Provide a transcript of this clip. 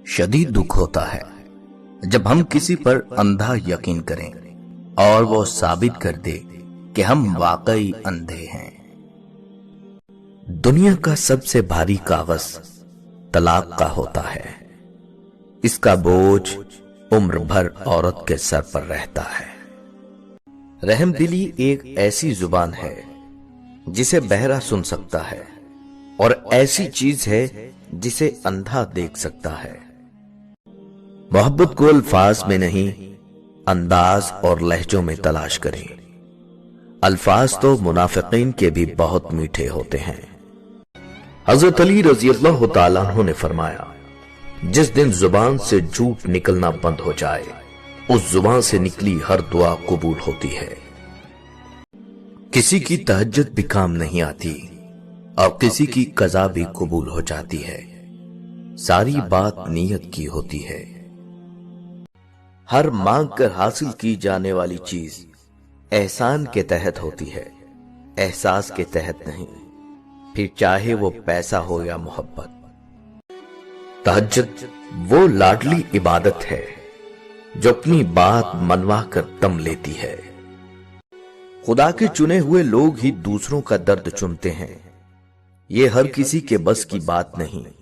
شدید دکھ ہوتا ہے جب ہم کسی پر اندھا یقین کریں اور وہ ثابت کر دے کہ ہم واقعی اندھے ہیں۔ دنیا کا سب سے بھاری کاغذ طلاق کا ہوتا ہے۔ اس کا بوجھ عمر بھر عورت کے سر پر رہتا ہے۔ رحم دلی ایک ایسی زبان ہے جسے بہرا سن سکتا ہے اور ایسی چیز ہے جسے اندھا دیکھ سکتا ہے۔ محبت کو الفاظ میں نہیں، انداز اور لہجوں میں تلاش کریں۔ الفاظ تو منافقین کے بھی بہت میٹھے ہوتے ہیں۔ حضرت علی رضی اللہ تعالیٰ عنہ نے فرمایا، جس دن زبان سے جھوٹ نکلنا بند ہو جائے اس زبان سے نکلی ہر دعا قبول ہوتی ہے۔ کسی کی تہجد بھی کام نہیں آتی اور کسی کی قضا بھی قبول ہو جاتی ہے۔ ساری بات نیت کی ہوتی ہے۔ ہر مانگ کر حاصل کی جانے والی چیز احسان کے تحت ہوتی ہے، احساس کے تحت نہیں، پھر چاہے وہ پیسہ ہو یا محبت۔ تہجد وہ لاڈلی عبادت ہے جو اپنی بات منوا کر دم لیتی ہے۔ خدا کے چنے ہوئے لوگ ہی دوسروں کا درد چنتے ہیں۔ یہ ہر کسی کے بس کی بات نہیں۔